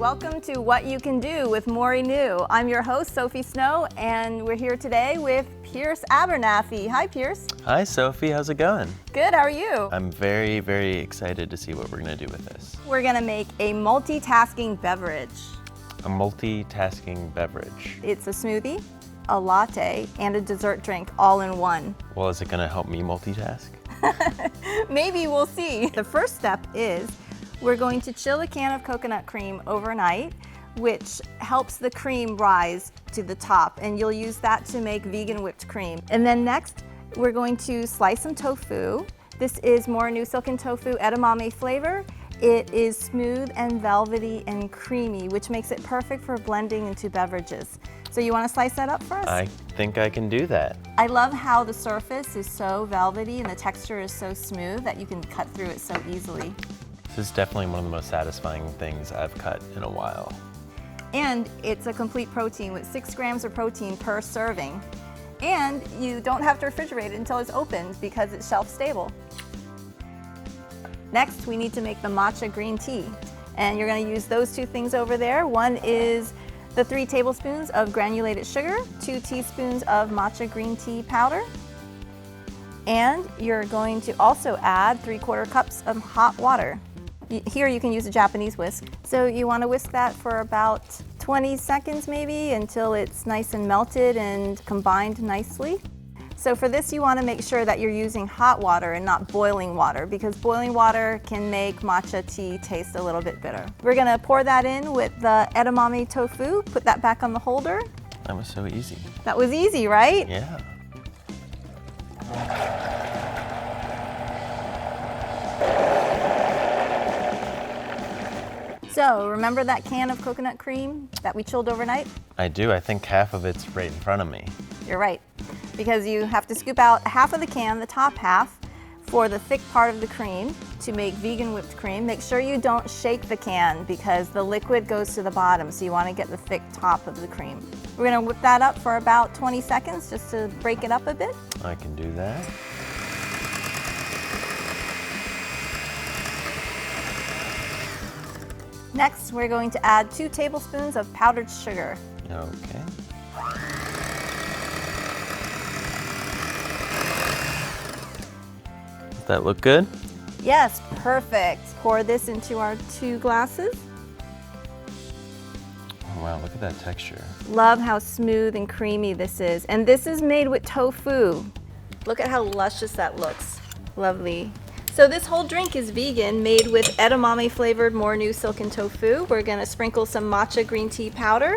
welcome to What You Can Do with Mori-Nu. I'm your host, Sophie Snow, and we're here today with Pierce Abernathy. Hi, Pierce. Hi, Sophie. How's it going? Good, how are you? I'm very, very excited to see what we're going to do with this. We're going to make a multitasking beverage. A multitasking beverage. It's a smoothie, a latte, and a dessert drink all in one. Well, is it going to help me multitask? Maybe, we'll see. The first step is we're going to chill a can of coconut cream overnight, which helps the cream rise to the top, and you'll use that to make vegan whipped cream. And then next, we're going to slice some tofu. This is Mori-Nu Silken tofu edamame flavor. It is smooth and velvety and creamy, which makes it perfect for blending into beverages. So you want to slice that up for us? I think I can do that. I love how the surface is so velvety and the texture is so smooth that you can cut through it so easily. This is definitely one of the most satisfying things I've cut in a while. And it's a complete protein with 6 grams of protein per serving. And you don't have to refrigerate it until it's opened because it's shelf stable. Next, we need to make the matcha green tea. And you're going to use those two things over there. One is the 3 tablespoons of granulated sugar, 2 teaspoons of matcha green tea powder. And you're going to also add 3/4 cups of hot water. Here you can use a Japanese whisk. So you want to whisk that for about 20 seconds maybe until it's nice and melted and combined nicely. So for this you want to make sure that you're using hot water and not boiling water, because boiling water can make matcha tea taste a little bit bitter. We're going to pour that in with the edamame tofu, put that back on the holder. That was so easy. That was easy, right? Yeah. So remember that can of coconut cream that we chilled overnight? I do. I think half of it's right in front of me. You're right, because you have to scoop out half of the can, the top half, for the thick part of the cream to make vegan whipped cream. Make sure you don't shake the can because the liquid goes to the bottom, so you want to get the thick top of the cream. We're going to whip that up for about 20 seconds just to break it up a bit. I can do that. Next, we're going to add 2 tablespoons of powdered sugar. Okay. Does that look good? Yes, perfect. Pour this into our 2 glasses. Oh, wow, look at that texture. Love how smooth and creamy this is. And this is made with tofu. Look at how luscious that looks. Lovely. So this whole drink is vegan, made with edamame flavored Mori-Nu Silken tofu. We're gonna sprinkle some matcha green tea powder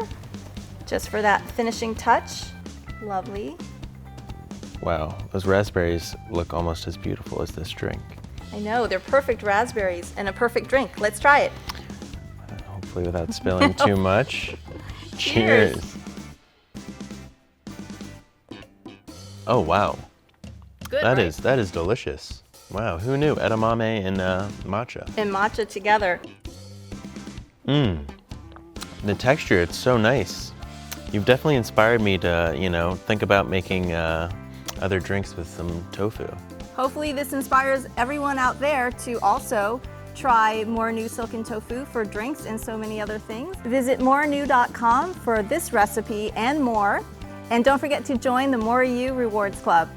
just for that finishing touch. Lovely. Wow, those raspberries look almost as beautiful as this drink. I know, they're perfect raspberries and a perfect drink. Let's try it. Hopefully without spilling too much. Cheers. Cheers. Oh, wow. Good, That right? is delicious. Wow, who knew? Edamame and matcha. And matcha together. The texture, it's so nice. You've definitely inspired me to, think about making other drinks with some tofu. Hopefully this inspires everyone out there to also try Mori-Nu Silken tofu for drinks and so many other things. Visit Mori-Nu.com for this recipe and more. And don't forget to join the Mori-U Rewards Club.